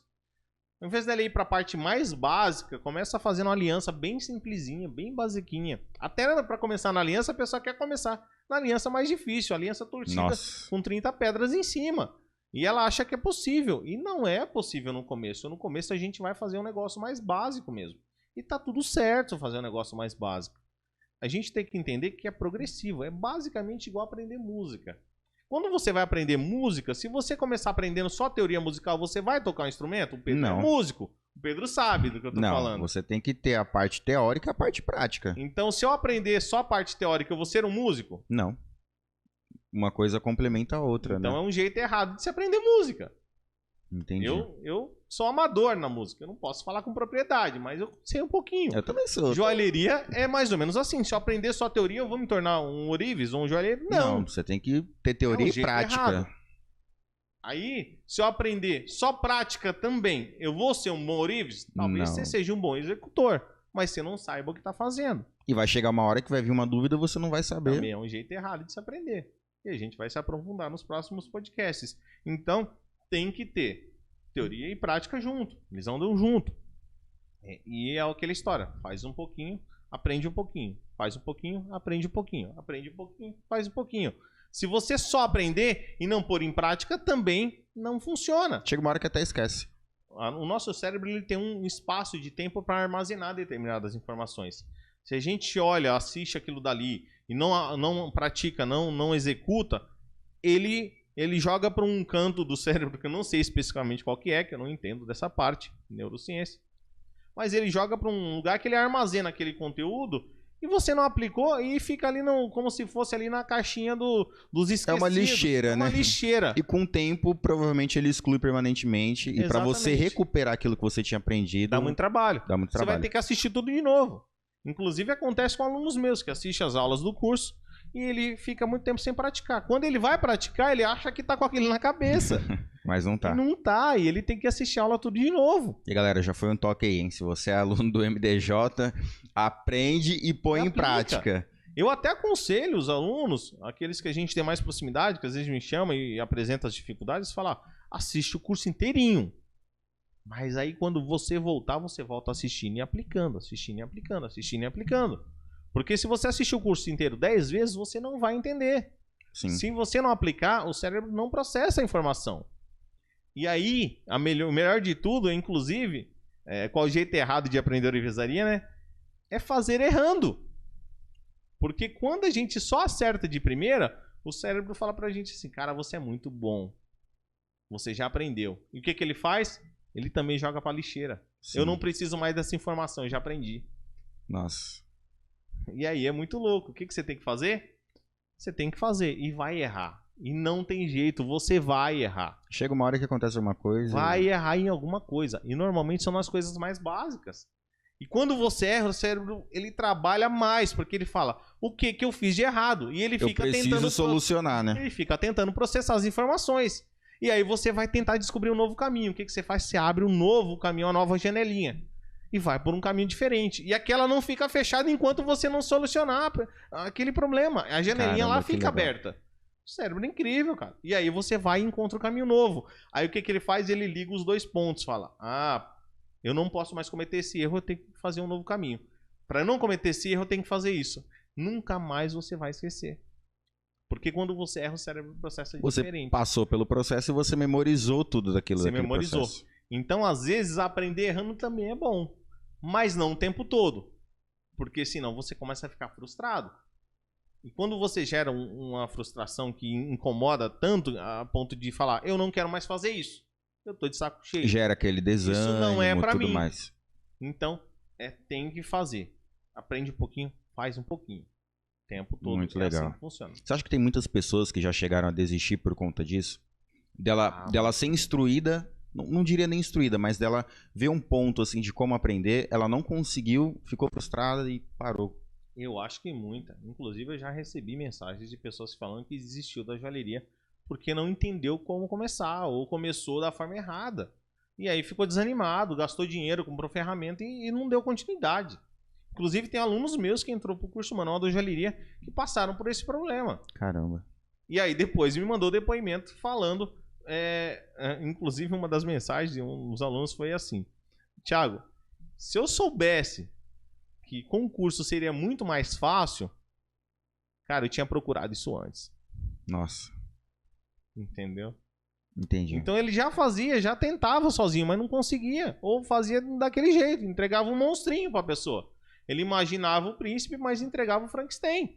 Ao invés dela ir para a parte mais básica, começa fazendo uma aliança bem simplesinha, bem basiquinha. Até para começar na aliança, a pessoa quer começar na aliança mais difícil, aliança torcida. Nossa. Com 30 pedras em cima. E ela acha que é possível. E não é possível no começo. No começo a gente vai fazer um negócio mais básico mesmo. E tá tudo certo fazer um negócio mais básico. A gente tem que entender que é progressivo. É basicamente igual aprender música. Quando você vai aprender música, se você começar aprendendo só teoria musical, você vai tocar um instrumento? O Pedro é músico. O Pedro sabe do que eu tô falando. Você tem que ter a parte teórica e a parte prática. Então, se eu aprender só a parte teórica, eu vou ser um músico? Não. Uma coisa complementa a outra, então, né? É um jeito errado de se aprender música. Entendi. Eu sou amador na música. Eu não posso falar com propriedade, mas eu sei um pouquinho. Eu também sou. Joalheria é mais ou menos assim. Se eu aprender só teoria, eu vou me tornar um Orives ou um joalheiro? Não. Você tem que ter teoria e prática. Errado. Aí, se eu aprender só prática também, eu vou ser um bom Orives? Talvez você seja um bom executor, mas você não saiba o que está fazendo. E vai chegar uma hora que vai vir uma dúvida e você não vai saber. Também é um jeito errado de se aprender. E a gente vai se aprofundar nos próximos podcasts. Então, tem que ter teoria e prática junto. Eles andam junto. E é aquela história. Faz um pouquinho, aprende um pouquinho. Faz um pouquinho, aprende um pouquinho. Aprende um pouquinho, faz um pouquinho. Se você só aprender e não pôr em prática, também não funciona. Chega uma hora que até esquece. O nosso cérebro ele tem um espaço de tempo para armazenar determinadas informações. Se a gente olha, assiste aquilo dali e não pratica, não executa, ele joga para um canto do cérebro que eu não sei especificamente qual que eu não entendo dessa parte, neurociência. Mas ele joga para um lugar que ele armazena aquele conteúdo e você não aplicou e fica ali como se fosse ali na caixinha dos esquecidos. É uma lixeira, né? É uma lixeira. E com o tempo, provavelmente, ele exclui permanentemente. E para você recuperar aquilo que você tinha aprendido... Dá muito trabalho. Você vai ter que assistir tudo de novo. Inclusive, acontece com alunos meus que assistem as aulas do curso e ele fica muito tempo sem praticar. Quando ele vai praticar, ele acha que tá com aquilo na cabeça. Mas não tá. E não tá, e ele tem que assistir a aula tudo de novo. E galera, já foi um toque aí, hein? Se você é aluno do MDJ, aprende e põe em prática. Eu até aconselho os alunos, aqueles que a gente tem mais proximidade, que às vezes me chamam e apresenta as dificuldades, falar, assiste o curso inteirinho. Mas aí quando você voltar, você volta assistindo e aplicando, assistindo e aplicando, assistindo e aplicando. Porque se você assistir o curso inteiro 10 vezes, você não vai entender. Sim. Se você não aplicar, o cérebro não processa a informação. E aí, o melhor de tudo, inclusive, qual o jeito errado de aprender orivesaria, né? É fazer errando. Porque quando a gente só acerta de primeira, o cérebro fala pra gente assim, cara, você é muito bom. Você já aprendeu. E o que ele faz? Ele também joga pra lixeira. Sim. Eu não preciso mais dessa informação, eu já aprendi. Nossa. E aí é muito louco. O que você tem que fazer? Você tem que fazer e vai errar. E não tem jeito, você vai errar. Chega uma hora que acontece alguma coisa. Vai errar em alguma coisa. E normalmente são nas coisas mais básicas. E quando você erra, o cérebro ele trabalha mais, porque ele fala, o que eu fiz de errado? E ele fica tentando solucionar, né? Ele fica tentando processar as informações. E aí você vai tentar descobrir um novo caminho. O que você faz? Você abre um novo caminho, uma nova janelinha. E vai por um caminho diferente. E aquela não fica fechada enquanto você não solucionar aquele problema. A janelinha lá fica aberta. O cérebro é incrível, cara. E aí você vai e encontra um caminho novo. Aí o que ele faz? Ele liga os dois pontos. Fala, eu não posso mais cometer esse erro, eu tenho que fazer um novo caminho. Para não cometer esse erro, eu tenho que fazer isso. Nunca mais você vai esquecer. Porque quando você erra, o cérebro processa Você diferente. passou pelo processo e você memorizou tudo daquilo. Você daquele memorizou. processo. Então, às vezes, aprender errando também é bom. Mas não o tempo todo. Porque senão você começa a ficar frustrado. E quando você gera uma frustração que incomoda tanto a ponto de falar, eu não quero mais fazer isso. Eu tô de saco cheio. Gera aquele desânimo, Isso não é pra tudo mim. mais. Então, tem que fazer. Aprende um pouquinho, faz um pouquinho. O tempo todo. Muito é legal. assim que funciona. Você acha que tem muitas pessoas que já chegaram a desistir por conta disso? Dela ser instruída, não diria nem instruída, mas dela ver um ponto assim de como aprender, ela não conseguiu, ficou frustrada e parou. Eu acho que muita. Inclusive, eu já recebi mensagens de pessoas falando que desistiu da joalheria porque não entendeu como começar, ou começou da forma errada. E aí ficou desanimado, gastou dinheiro, comprou ferramenta e não deu continuidade. Inclusive, tem alunos meus que entrou pro curso Manual da Joalheria que passaram por esse problema. Caramba. E aí depois me mandou depoimento falando, inclusive uma das mensagens de um dos alunos foi assim: Thiago, se eu soubesse que concurso seria muito mais fácil, cara, eu tinha procurado isso antes. Nossa. Entendeu? Entendi. Então ele já fazia, já tentava sozinho, mas não conseguia. Ou fazia daquele jeito, entregava um monstrinho pra pessoa. Ele imaginava o príncipe, mas entregava o Frankenstein.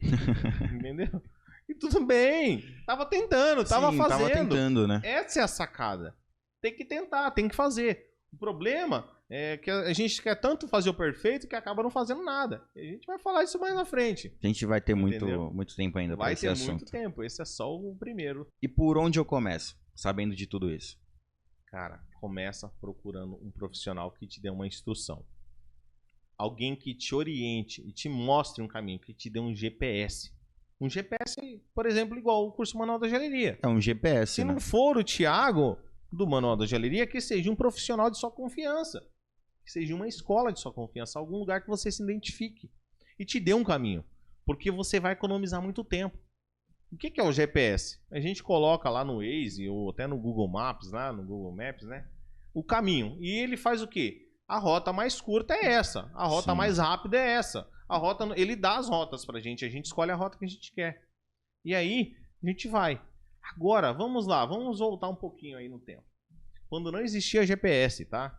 Entendeu? E tudo bem. Tava tentando, tava Sim, fazendo. Tava tentando, né? Essa é a sacada. Tem que tentar, tem que fazer. O problema é que a gente quer tanto fazer o perfeito que acaba não fazendo nada. E a gente vai falar isso mais na frente. A gente vai ter Entendeu? muito tempo ainda para Vai esse ter assunto. muito tempo. Esse é só o primeiro. E por onde eu começo, sabendo de tudo isso? Cara, começa procurando um profissional que te dê uma instrução. Alguém que te oriente e te mostre um caminho, que te dê um GPS. Um GPS, por exemplo, igual o curso Manual da Joalheria. É um GPS, Se né? não for o Thiago do Manual da Joalheria, que seja um profissional de sua confiança. Que seja uma escola de sua confiança, algum lugar que você se identifique. E te dê um caminho. Porque você vai economizar muito tempo. O que é o GPS? A gente coloca lá no Waze ou até no Google Maps, lá no Google Maps, né? O caminho. E ele faz o quê? A rota mais curta é essa. A rota mais rápida é essa. A rota, ele dá as rotas pra gente. A gente escolhe a rota que a gente quer. E aí, a gente vai. Agora, vamos lá. Vamos voltar um pouquinho aí no tempo. Quando não existia GPS, tá?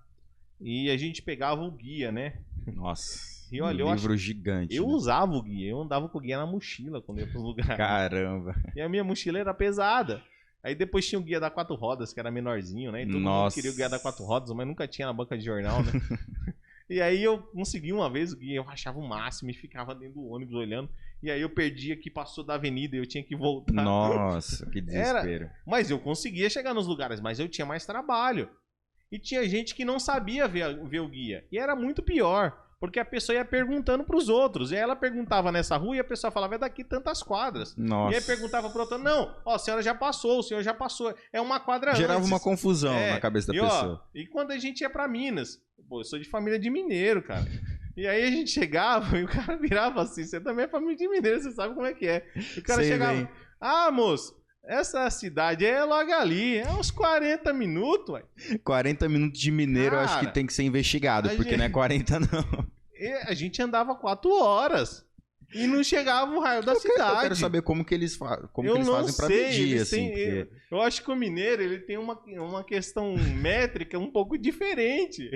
E a gente pegava o guia, né? Nossa. E olha, um livro gigante. Eu né? usava o guia. Eu andava com o guia na mochila quando ia pros lugares. Caramba. E a minha mochila era pesada. Aí depois tinha o guia da 4 rodas, que era menorzinho, né? E todo mundo queria o guia da 4 rodas, mas nunca tinha na banca de jornal, né? E aí eu consegui uma vez o guia, eu achava o máximo e ficava dentro do ônibus olhando. E aí eu perdia que passou da avenida e eu tinha que voltar. Nossa, que desespero. Mas eu conseguia chegar nos lugares, mas eu tinha mais trabalho. E tinha gente que não sabia ver o guia. E era muito pior. Porque a pessoa ia perguntando pros outros. E aí ela perguntava nessa rua e a pessoa falava, é daqui tantas quadras. Nossa. E aí perguntava pro outro, não, ó, a senhora já passou, o senhor já passou. É uma quadra Gerava antes. uma confusão na cabeça da pessoa. E quando a gente ia pra Minas, pô, eu sou de família de mineiro, cara. E aí a gente chegava e o cara virava assim, você também é família de mineiro, você sabe como é que é. E o cara chegava, bem. Ah, moço, essa cidade é logo ali, é uns 40 minutos, ué. 40 minutos de mineiro, cara, eu acho que tem que ser investigado, porque não é 40 não. A gente andava 4 horas e não chegava o raio da cidade. Eu quero saber como que eles fazem pra medir, assim. Porque... Eu acho que o mineiro, ele tem uma questão métrica um pouco diferente.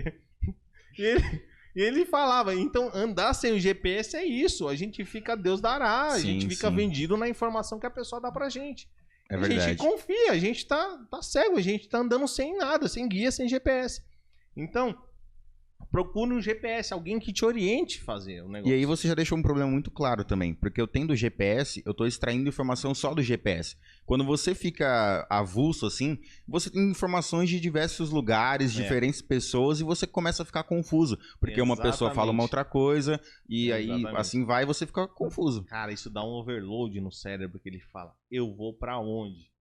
E ele falava, então andar sem o GPS é isso, a gente fica Deus dará, a gente fica vendido na informação que a pessoa dá pra gente. É verdade. A gente confia, a gente tá cego, a gente tá andando sem nada, sem guia, sem GPS. Então, procure um GPS, alguém que te oriente a fazer o negócio. E aí você já deixou um problema muito claro também, porque eu tendo o GPS, eu tô extraindo informação só do GPS. Quando você fica avulso assim, você tem informações de diversos lugares, diferentes pessoas, e você começa a ficar confuso, porque uma pessoa fala uma outra coisa, e aí assim vai e você fica confuso. Cara, isso dá um overload no cérebro, que ele fala, eu vou pra onde?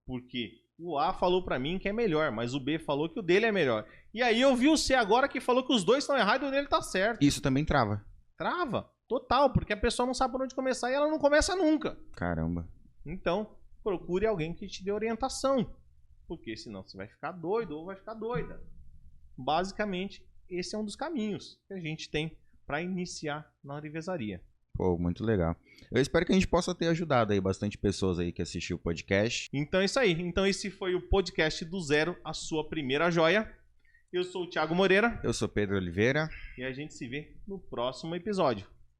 Por quê? O A falou pra mim que é melhor, mas o B falou que o dele é melhor. E aí eu vi o C agora que falou que os dois estão errados e o dele tá certo. Isso também trava. Trava, total, porque a pessoa não sabe por onde começar e ela não começa nunca. Caramba. Então, procure alguém que te dê orientação, porque senão você vai ficar doido ou vai ficar doida. Basicamente, esse é um dos caminhos que a gente tem para iniciar na orivesaria. Pô, muito legal. Eu espero que a gente possa ter ajudado aí bastante pessoas aí que assistiu o podcast. Então é isso aí. Então esse foi o podcast do Zero, a sua primeira joia. Eu sou o Thiago Moreira. Eu sou Pedro Oliveira. E a gente se vê no próximo episódio.